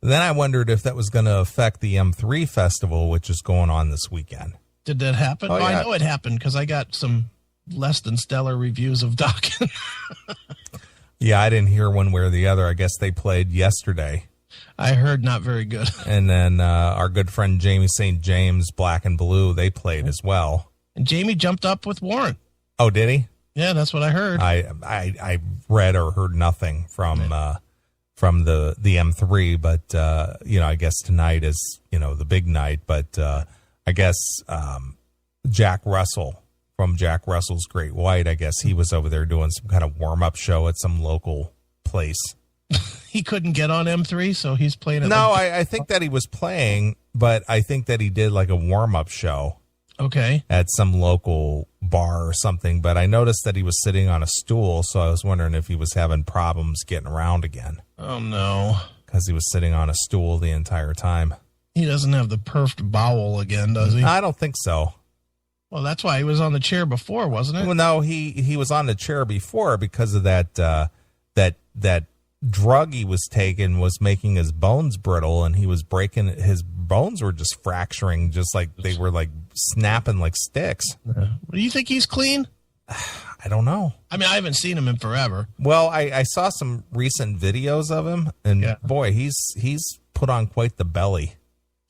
Then I wondered if that was going to affect the M3 festival, which is going on this weekend. Did that happen? Oh, yeah. I know it happened because I got some less than stellar reviews of Dokken. Yeah, I didn't hear one way or the other. I guess they played yesterday. I heard not very good. And then our good friend Jamie St. James, Black and Blue, they played as well. And Jamie jumped up with Warren. Oh, did he? Yeah, that's what I heard. I read or heard nothing from the M3, but I guess tonight is the big night. But I guess Jack Russell from Jack Russell's Great White, I guess he was over there doing some kind of warm up show at some local place. He couldn't get on M3, so he's playing it. No, I think that he was playing, but I think that he did like a warm up show. Okay. At some local bar or something, but I noticed that he was sitting on a stool, so I was wondering if he was having problems getting around again. Oh, no. Because he was sitting on a stool the entire time. He doesn't have the perfed bowel again, does he? I don't think so. Well, that's why he was on the chair before, wasn't it? Well, no, he was on the chair before because of that drug he was taking was making his bones brittle, and he was breaking, his bones were just fracturing, just like they were like snapping like sticks. Do you think he's clean? I don't know. I mean, I haven't seen him in forever. Well, I saw some recent videos of him, and boy, he's put on quite the belly.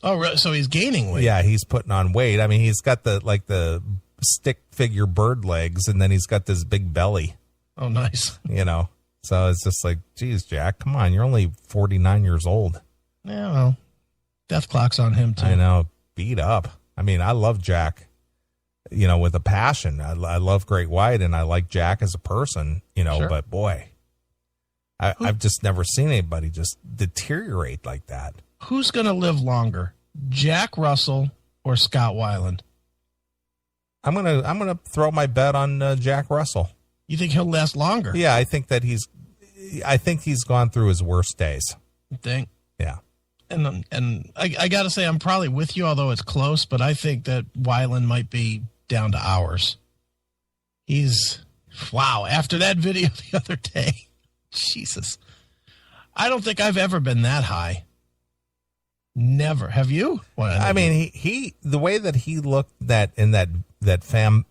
Oh, really? So he's gaining weight. Yeah, he's putting on weight. I mean, he's got the stick figure bird legs, and then he's got this big belly. Oh, nice. So it's just like, geez, Jack, come on. You're only 49 years old. Yeah, well, death clock's on him, too. I know. Beat up. I mean, I love Jack, with a passion. I love Great White, and I like Jack as a person, Sure. But boy, I've just never seen anybody just deteriorate like that. Who's going to live longer, Jack Russell or Scott Weiland? I'm gonna throw my bet on Jack Russell. You think he'll last longer? Yeah, I think he's gone through his worst days. You think? Yeah. And I got to say, I'm probably with you, although it's close, but I think that Weiland might be down to hours. Wow, after that video the other day, Jesus. I don't think I've ever been that high. Never. Have you? Well, I mean, he the way that he looked in that fan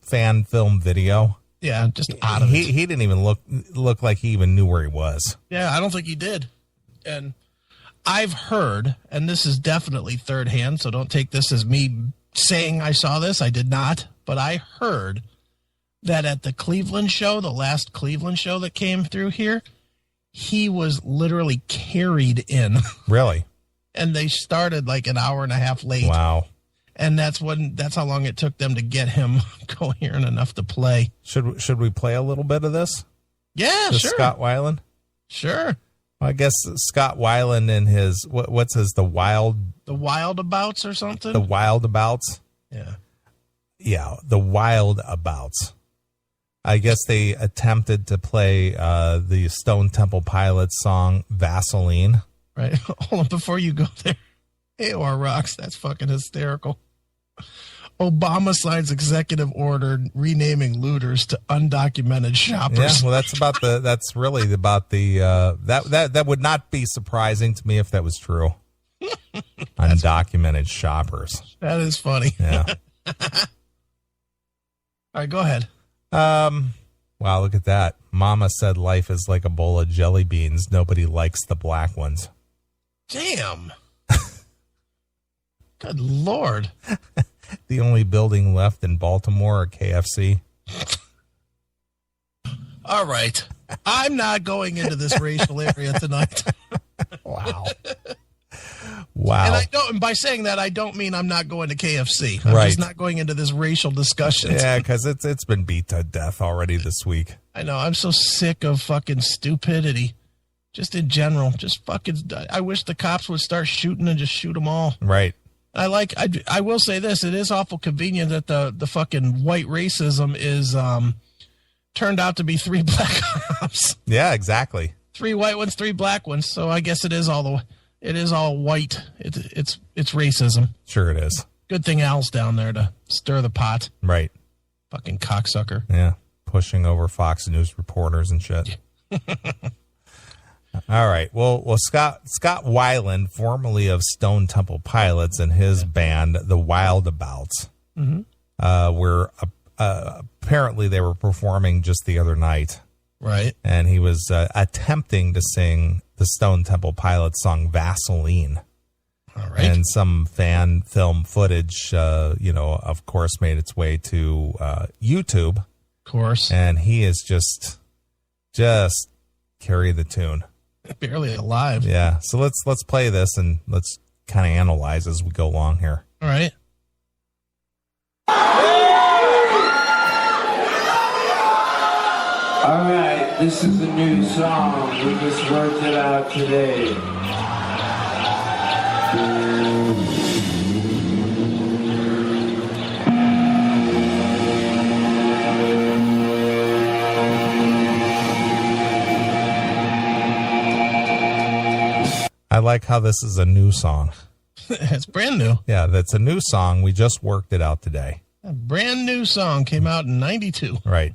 film video. Yeah, just out of it. He didn't even look like he even knew where he was. Yeah, I don't think he did. And I've heard, and this is definitely third hand, so don't take this as me saying I saw this. I did not. But I heard that at the Cleveland show, the last Cleveland show that came through here, he was literally carried in. Really? And they started like an hour and a half late. Wow. And that's how long it took them to get him coherent enough to play. Should we play a little bit of this? Yeah, sure. Scott Weiland? Sure. Well, I guess Scott Weiland and his, what's his, the Wildabouts or something? The Wildabouts? Yeah. Yeah, the Wildabouts. I guess they attempted to play the Stone Temple Pilots song, Vaseline. Right. Hold on, before you go there. AOR rocks. That's fucking hysterical. Obama signs executive order renaming looters to undocumented shoppers. Yeah, well, that's really about the that would not be surprising to me if that was true. Undocumented shoppers. That is funny. Yeah. All right, go ahead. Wow, look at that. Mama said life is like a bowl of jelly beans. Nobody likes the black ones. Damn. Good Lord. The only building left in Baltimore are KFC. All right. I'm not going into this racial area tonight. Wow. Wow. And by saying that, I don't mean I'm not going to KFC. I'm just not going into this racial discussion. Yeah, because it's been beat to death already this week. I know. I'm so sick of fucking stupidity. Just in general. Just fucking, I wish the cops would start shooting and just shoot them all. Right. I will say this. It is awful convenient that the fucking white racism is turned out to be 3 black cops. Yeah, exactly. 3 white ones, 3 black ones. So I guess it is all white. It's racism. Sure it is. Good thing Al's down there to stir the pot. Right. Fucking cocksucker. Yeah. Pushing over Fox News reporters and shit. All right. Well, Scott Weiland, formerly of Stone Temple Pilots, and his band, the Wildabouts, were apparently they were performing just the other night. Right. And he was attempting to sing the Stone Temple Pilots song Vaseline. All right. And some fan film footage, of course, made its way to YouTube. Of course. And he is just carry the tune. Barely alive. Yeah. So let's play this and let's kind of analyze as we go along here. All right. All right, this is a new song. We just worked it out today. I like how this is a new song. It's brand new. Yeah, that's a new song. We just worked it out today. A brand new song came out in 92. Right.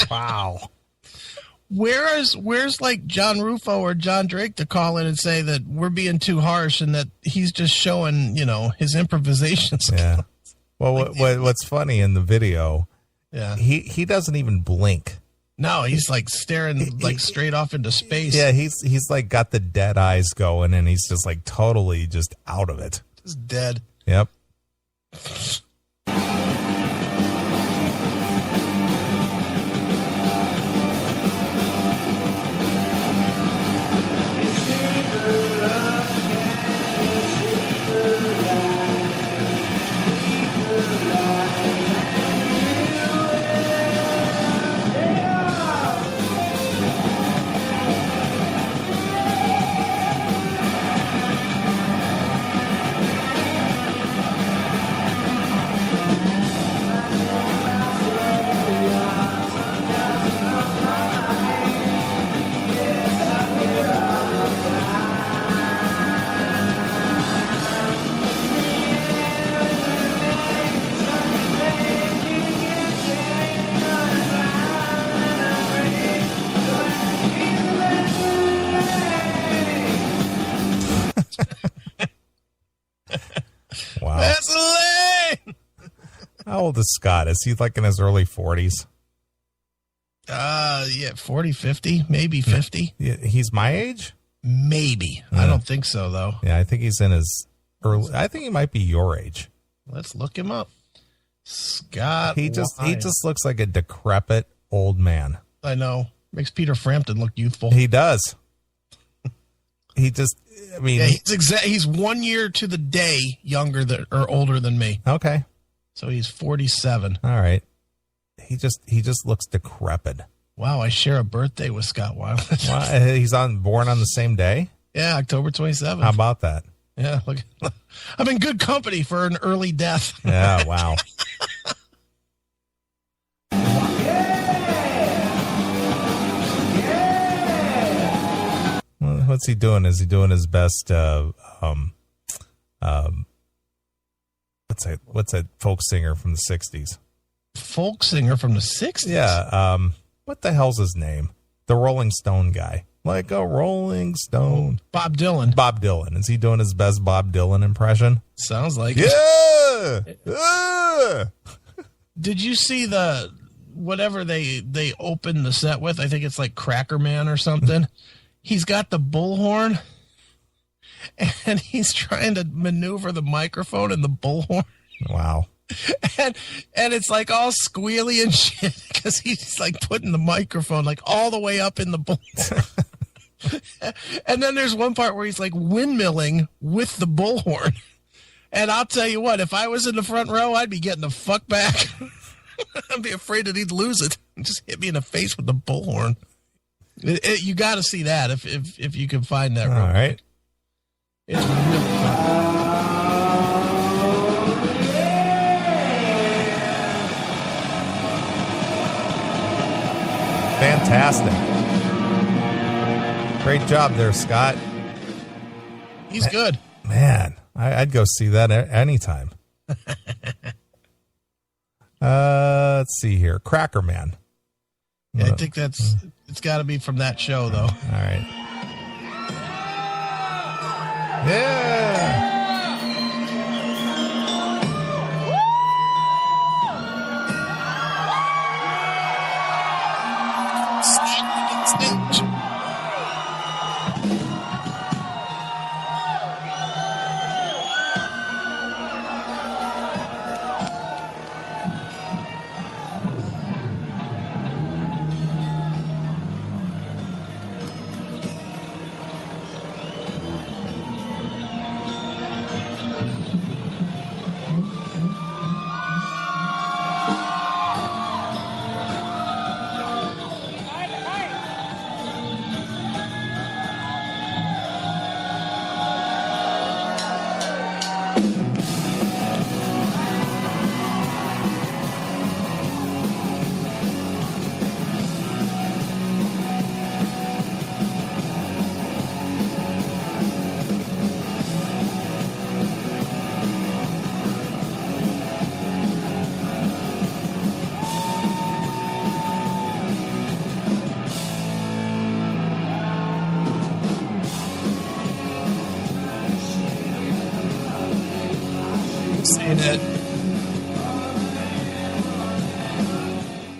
Wow. Where's like John Rufo or John Drake to call in and say that we're being too harsh and that he's just showing, his improvisations. Yeah. Well, what's funny in the video, Yeah. he doesn't even blink. No, he's like staring like straight off into space. Yeah, he's like got the dead eyes going and he's just like totally just out of it. Just dead. Yep. Wow. Vaseline! How old is Scott? Is he like in his early 40s? Yeah, 40, 50, maybe 50. Yeah, he's my age? Maybe. I don't think so, though. Yeah, I think he's in his early. I think he might be your age. Let's look him up. Scott He just Weiland. looks like a decrepit old man. I know. Makes Peter Frampton look youthful. He does. He just, I mean, Yeah, he's 1 year to the day younger than or older than me. okay. So he's 47. All right. He just looks decrepit. Wow, I share a birthday with Scott Weiland. Well, he's born on the same day. Yeah, October 27th. How about that? Yeah, look. I'm in good company for an early death. Yeah. Wow. Well, what's he doing? Is he doing his best? What's that folk singer from the 60s? folk singer from the 60s. Yeah. What the hell's his name? The Rolling Stone guy. Like a Rolling Stone. Bob Dylan. Bob Dylan. Is he doing his best Bob Dylan impression? Sounds like it. Did you see whatever they opened the set with? I think it's like Cracker Man or something. He's got the bullhorn, and he's trying to maneuver the microphone in the bullhorn. Wow. And it's like all squealy and shit because he's like putting the microphone like all the way up in the bullhorn. And then there's one part where he's like windmilling with the bullhorn. And I'll tell you what, if I was in the front row, I'd be getting the fuck back. I'd be afraid that he'd lose it and just hit me in the face with the bullhorn. You got to see that if you can find that. All right. It's really fun. Fantastic. Great job there, Scott. He's good. Man, I'd go see that anytime. Let's see here. Cracker Man. Yeah, I think it's got to be from that show, though. All right. Yeah.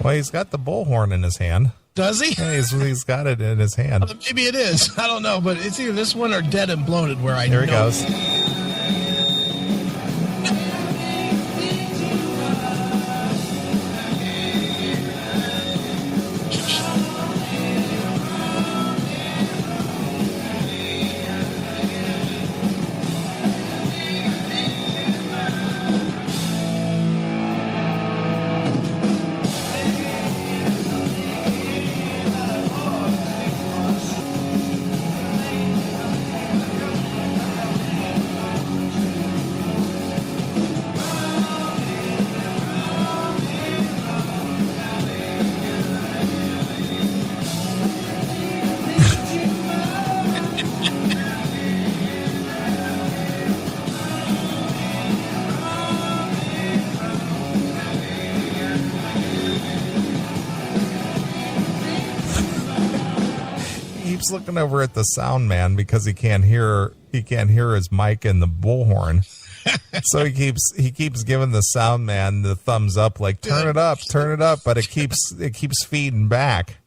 Well, he's got the bullhorn in his hand. Does he? Yeah, he's got it in his hand. Well, maybe it is. I don't know, but it's either this one or Dead and Bloated where I know. There he goes. Looking over at the sound man because he can't hear his mic and the bullhorn, so he keeps giving the sound man the thumbs up, like turn it up, but it keeps feeding back.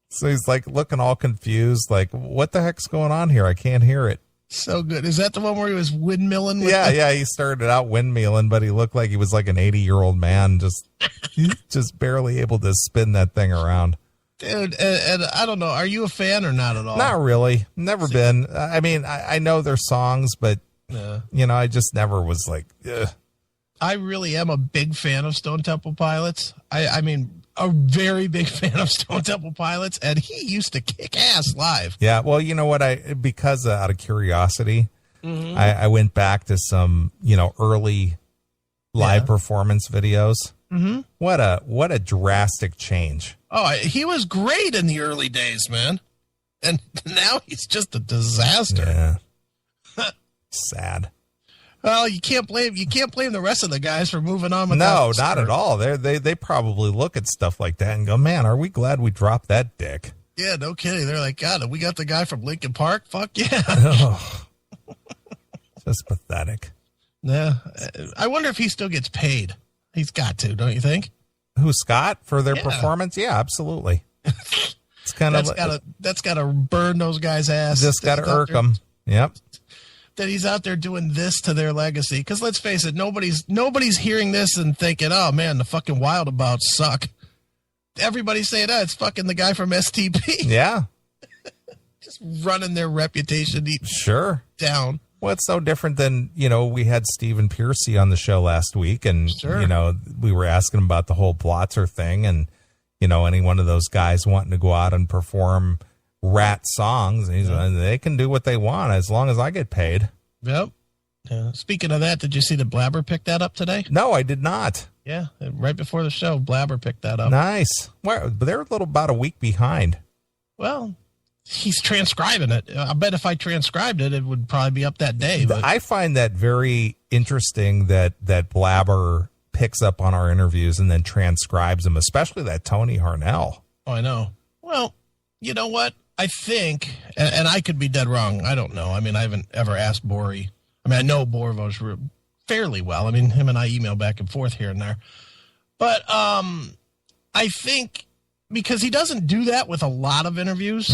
So he's like looking all confused, like what the heck's going on here? I can't hear it. So good. Is that the one where he was windmilling? Yeah. He started out windmilling, but he looked like he was like an 80-year-old man, just barely able to spin that thing around. Dude, and I don't know. Are you a fan or not at all? Not really. Never been. I mean, I know their songs, but, I just never was like, ugh. I really am a big fan of Stone Temple Pilots. I mean, a very big fan of Stone Temple Pilots, and he used to kick ass live. Yeah, well, you know what? Because out of curiosity, I went back to some, early live performance videos. Mm-hmm. What a drastic change. Oh, he was great in the early days, man. And now he's just a disaster. Yeah. Sad. Well, you can't blame the rest of the guys for moving on. No, not at all. They probably look at stuff like that and go, "Man, are we glad we dropped that dick?" Yeah, no kidding. They're like, "God, we got the guy from Lincoln Park. Fuck yeah." Oh, just pathetic. Yeah, I wonder if he still gets paid. He's got to, don't you think? Who, Scott, for their performance? Yeah, absolutely. It's kind of that's gotta burn those guys' ass. Just gotta irk them. Yep. That he's out there doing this to their legacy. Because let's face it, nobody's hearing this and thinking, "Oh man, the fucking Wildabouts suck." Everybody's saying, "Oh, it's fucking the guy from STP." Yeah. Just running their reputation down. Well, it's so different than, we had Stephen Piercy on the show last week, and, we were asking him about the whole Blotzer thing, and, any one of those guys wanting to go out and perform rat songs, and they can do what they want as long as I get paid. Yep. Speaking of that, did you see that Blabber picked that up today? No, I did not. Yeah, right before the show, Blabber picked that up. Nice. Well, they're about a week behind. Well, he's transcribing it. I bet if I transcribed it, it would probably be up that day. But I find that very interesting that Blabber picks up on our interviews and then transcribes them, especially that Tony Harnell. Oh, I know. Well, you know what? I think, and I could be dead wrong. I don't know. I mean, I haven't ever asked Bori. I mean, I know Borvos fairly well. I mean, him and I email back and forth here and there. But I think because he doesn't do that with a lot of interviews,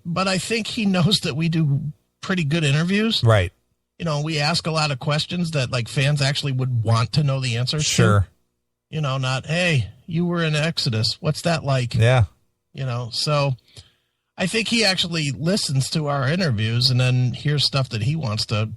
but I think he knows that we do pretty good interviews. Right. We ask a lot of questions that like fans actually would want to know the answers to. Not, "Hey, you were in Exodus. What's that like?" Yeah. So I think he actually listens to our interviews and then hears stuff that he wants to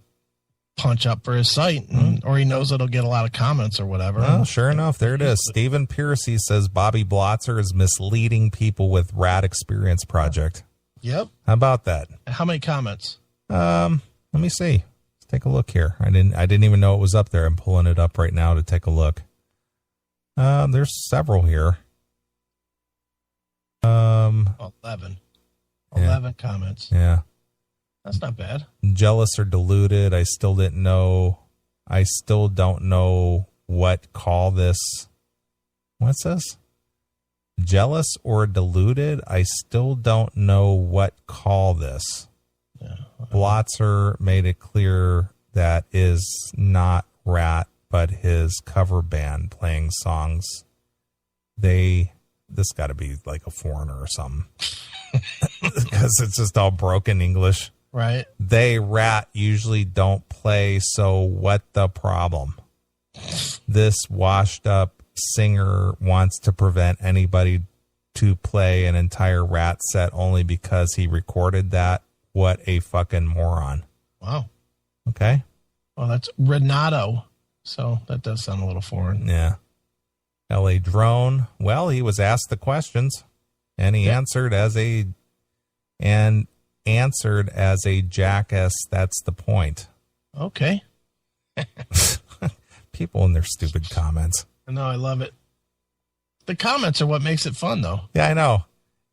punch up for his site, or he knows it'll get a lot of comments or whatever. Well, sure enough, there it is. Stephen Piercy says Bobby Blotzer is misleading people with Rat Experience Project. Yep. How about that? How many comments? Let me see. Let's take a look here. I didn't even know it was up there. I'm pulling it up right now to take a look. There's several here. 11. 11 comments. Yeah. That's not bad. Jealous or deluded. I still don't know what call this. What's this? Jealous or deluded. I still don't know what call this. Yeah. Blotzer made it clear that is not Rat, but his cover band playing songs. This got to be like a foreigner or something. Because it's just all broken English. Right. They, Rat, usually don't play, so what the problem? This washed up singer wants to prevent anybody to play an entire Rat set only because he recorded that. What a fucking moron. Wow. Okay. Well, that's Renato. So that does sound a little foreign. Yeah. L.A. Drone. Well, he was asked the questions, and he answered as a jackass. That's the point. Okay. People in their stupid comments. No, I love it. The comments are what makes it fun, though. Yeah, I know.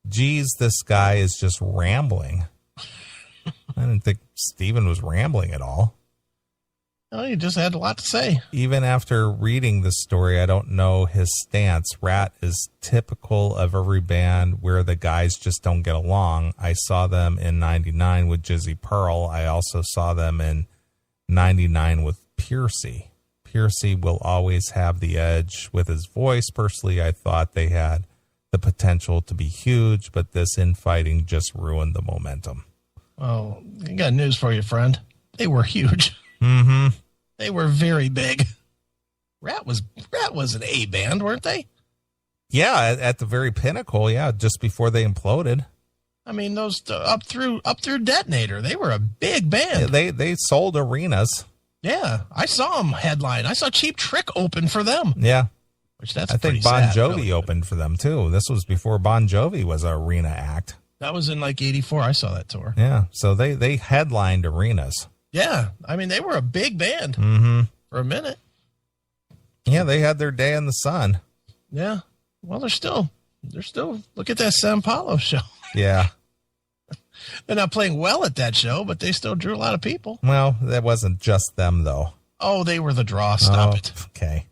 Geez, this guy is just rambling. I didn't think Steven was rambling at all. Oh, you just had a lot to say. Even after reading this story, I don't know his stance. Rat is typical of every band where the guys just don't get along. I saw them in 99 with Jizzy Pearl. I also saw them in 99 with Piercy. Piercy will always have the edge with his voice. Personally, I thought they had the potential to be huge, but this infighting just ruined the momentum. Oh, I got news for you, friend. They were huge. Mm-hmm. They were very big. Rat was an A band, weren't they? Yeah, at the very pinnacle. Yeah, just before they imploded. I mean, those up through Detonator, they were a big band. Yeah, they sold arenas. Yeah, I saw them headline. I saw Cheap Trick open for them. Yeah, I think Bon Jovi opened for them too. This was before Bon Jovi was an arena act. That was in like '84. I saw that tour. Yeah, so they headlined arenas. Yeah, I mean, they were a big band for a minute. Yeah, they had their day in the sun. Yeah, well, they're still. Look at that Sao Paulo show. Yeah, They're not playing well at that show, but they still drew a lot of people. Well, that wasn't just them, though. Oh, they were the draw. Stop it. Okay.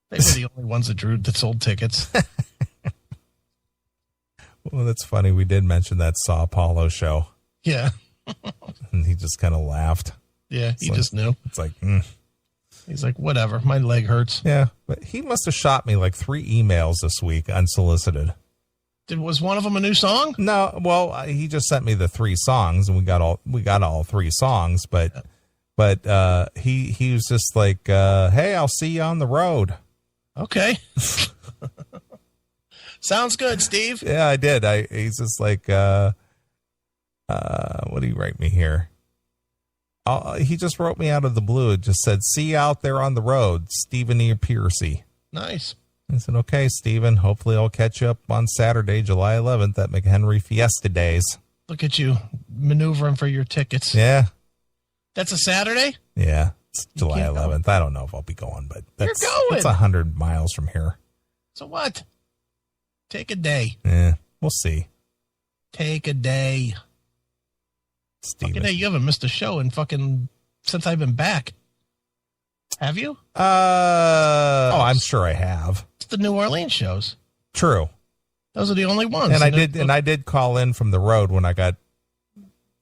They were the only ones that sold tickets. Well, that's funny. We did mention that Sao Paulo show. Yeah. And he just kind of laughed. Yeah, he just knew. It's like, He's like, whatever, my leg hurts. Yeah, but he must have shot me like 3 emails this week unsolicited. Was one of them a new song? No, well, he just sent me the 3 songs, and we got all 3 songs. But he was just like, "Hey, I'll see you on the road." Okay. Sounds good, Steve. Yeah, I did. He's just like, what do you write me here? He just wrote me out of the blue. It just said, "See you out there on the road, Stephen E. Piercy." Nice. I said, "Okay, Stephen, hopefully I'll catch you up on Saturday, July 11th at McHenry Fiesta Days." Look at you maneuvering for your tickets. Yeah. That's a Saturday? Yeah. It's July 11th. Go. I don't know if I'll be going, but You're going. That's 100 miles from here. So what? Take a day. Yeah, we'll see. Take a day. Stephen. Fucking day, you haven't missed a show since I've been back. Have you? I'm sure I have. It's the New Orleans shows. True. Those are the only ones. And I did call in from the road when I got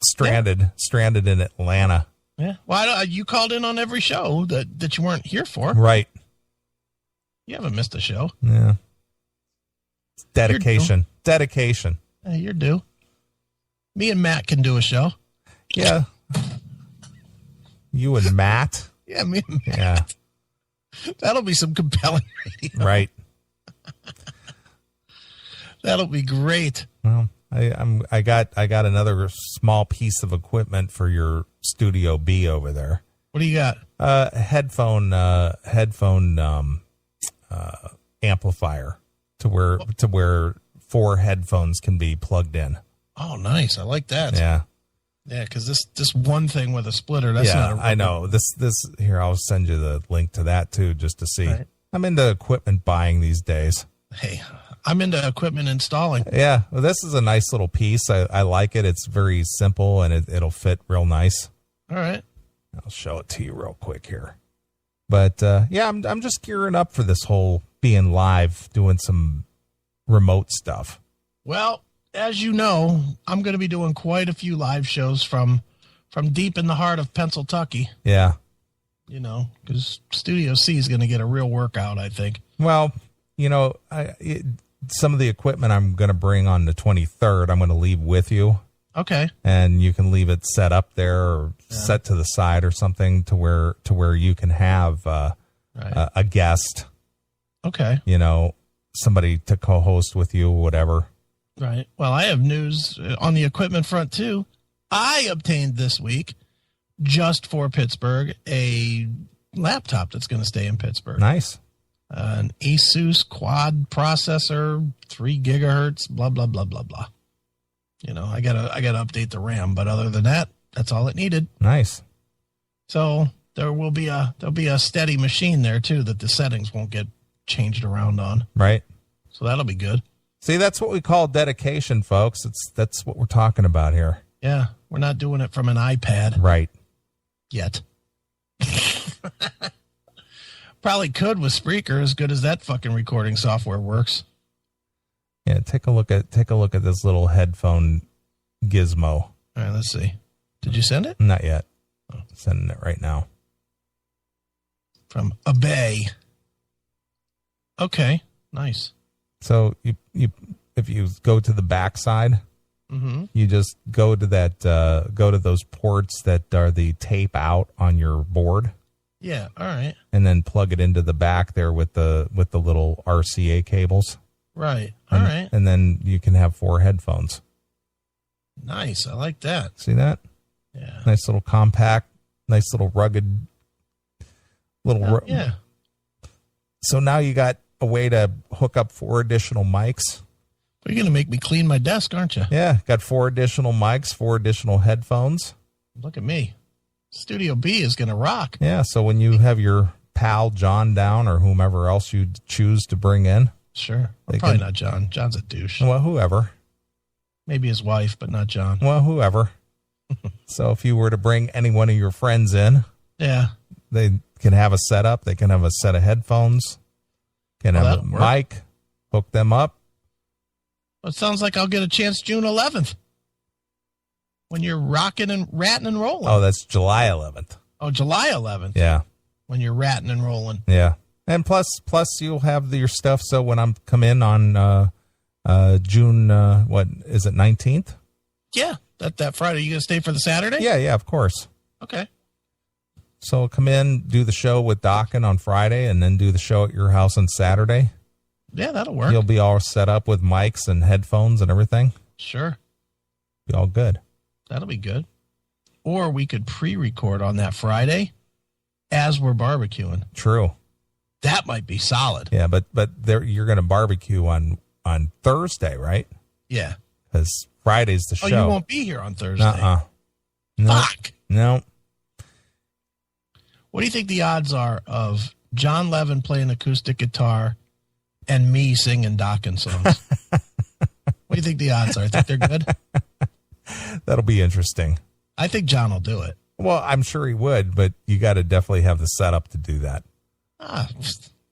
stranded in Atlanta. Yeah. Well, you called in on every show that you weren't here for. Right. You haven't missed a show. Yeah. It's dedication. Dedication. Hey, you're due. Me and Matt can do a show. Yeah. You and Matt? Yeah, me and Matt. Yeah. That'll be some compelling radio. Right. That'll be great. Well, I got another small piece of equipment for your Studio B over there. What do you got? Headphone amplifier to where 4 headphones can be plugged in. Oh, nice. I like that. Yeah. Yeah, because this one thing with a splitter, that's not a I know. This here, I'll send you the link to that too, just to see. Right. I'm into equipment buying these days. Hey, I'm into equipment installing. Yeah, well, this is a nice little piece. I like it. It's very simple, and it'll fit real nice. All right. I'll show it to you real quick here. But yeah, I'm just gearing up for this whole being live, doing some remote stuff. Well, as you know, I'm going to be doing quite a few live shows from deep in the heart of Pennsylvania. Yeah. You know, because Studio C is going to get a real workout, I think. Well, you know, some of the equipment I'm going to bring on the 23rd, I'm going to leave with you. Okay. And you can leave it set up there or set to the side or something to where you can have a guest. Okay. You know, somebody to co-host with you or whatever. Right. Well, I have news on the equipment front, too. I obtained this week, just for Pittsburgh, a laptop that's going to stay in Pittsburgh. Nice. An Asus quad processor, 3 gigahertz, blah, blah, blah, blah, blah. You know, I gotta update the RAM, but other than that, that's all it needed. Nice. So there'll be a steady machine there, too, that the settings won't get changed around on. Right. So that'll be good. See, that's what we call dedication, folks. That's what we're talking about here. Yeah, we're not doing it from an iPad. Right. Yet. Probably could with Spreaker, as good as that fucking recording software works. Yeah, take a look at this little headphone gizmo. All right, let's see. Did you send it? Not yet. Oh. Sending it right now. From Abay. Okay, nice. So if you go to the back side, you just go to those ports that are the tape out on your board. Yeah, all right. And then plug it into the back there with the little RCA cables. Right. All right. And then you can have 4 headphones. Nice. I like that. See that? Yeah. Nice little compact, nice little rugged little. Yeah. So now you got a way to hook up 4 additional mics. You're going to make me clean my desk, aren't you? Yeah. Got 4 additional mics, 4 additional headphones. Look at me. Studio B is going to rock. Yeah. So when you have your pal John down or whomever else you choose to bring in. Sure. Probably not John. John's a douche. Well, whoever. Maybe his wife, but not John. Well, whoever. So if you were to bring any one of your friends in, Yeah. they can have a setup. They can have a set of headphones. Can have a that'll work. mic. Hook them up. Well, it sounds like I'll get a chance June 11th when you're rocking and ratting and rolling. Oh, that's July 11th. Oh, July 11th. Yeah. When you're ratting and rolling. Yeah. And plus you'll have your stuff. So when I'm come in on June, what is it, 19th? Yeah. That Friday. You going to stay for the Saturday? Yeah, of course. Okay. So come in, do the show with Dockin on Friday, and then do the show at your house on Saturday. Yeah, that'll work. You'll be all set up with mics and headphones and everything. Sure. Be all good. That'll be good. Or we could pre-record on that Friday as we're barbecuing. True. That might be solid. Yeah, but you're going to barbecue on Thursday, right? Yeah. Because Friday's the show. Oh, you won't be here on Thursday. No. Fuck. No. What do you think the odds are of John Levin playing acoustic guitar and me singing Dockin songs? What do you think the odds are? I think they're good. That'll be interesting. I think John will do it. Well, I'm sure he would, but you got to definitely have the setup to do that.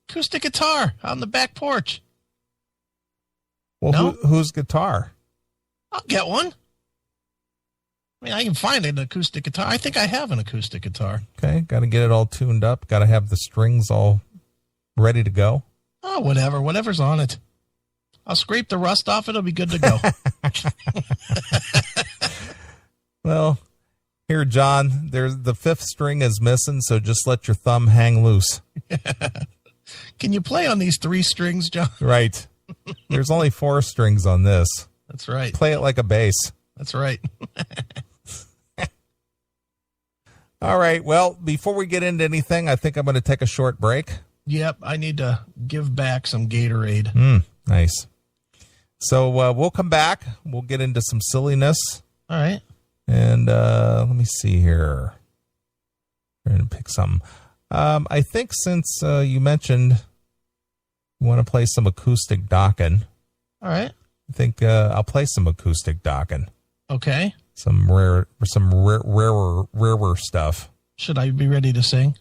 Acoustic guitar on the back porch. Well, No? whose guitar? I'll get one. I mean, I can find an acoustic guitar. I think I have an acoustic guitar. Okay, got to get it all tuned up. Got to have the strings all ready to go. Oh, whatever. Whatever's on it. I'll scrape the rust off. It'll be good to go. Well, here, John, there's the fifth string is missing, so just let your thumb hang loose. Can you play on these 3 strings, John? Right. There's only 4 strings on this. That's right. Play it like a bass. That's right. All right. Well, before we get into anything, I think I'm going to take a short break. Yep. I need to give back some Gatorade. Nice. So we'll come back. We'll get into some silliness. All right. And let me see here. I'm going to pick something. I think since you mentioned you want to play some acoustic Dockin, All right. I think I'll play some acoustic Dockin. Okay. Some rarer stuff. Should I be ready to sing?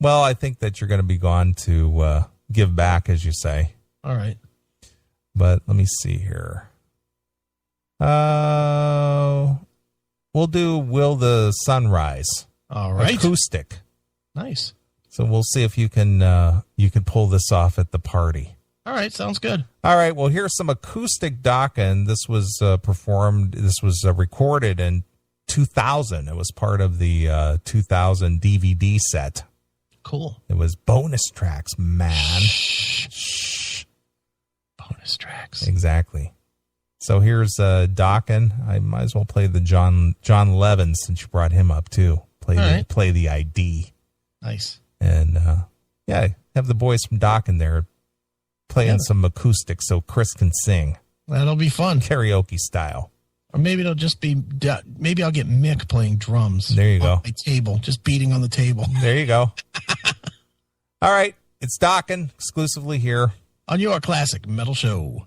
Well, I think that you're going to be gone to give back, as you say. All right. But let me see here. We'll do Will the Sunrise. All right. Acoustic. Nice. So we'll see if you can pull this off at the party. All right. Sounds good. All right. Well, here's some acoustic Dockin. This was recorded in 2000. It was part of the 2000 DVD set. Cool. It was bonus tracks, man. Shh. Bonus tracks. Exactly. So here's Dockin. I might as well play the John Levin since you brought him up too. Play the ID. Nice. And have the boys from Dockin there playing some acoustic so Chris can sing. That'll be fun. Karaoke style. Or maybe it'll just be, maybe I'll get Mick playing drums. There you go. On my table, just beating on the table. There you go. All right. It's Dockin exclusively here On your classic metal show.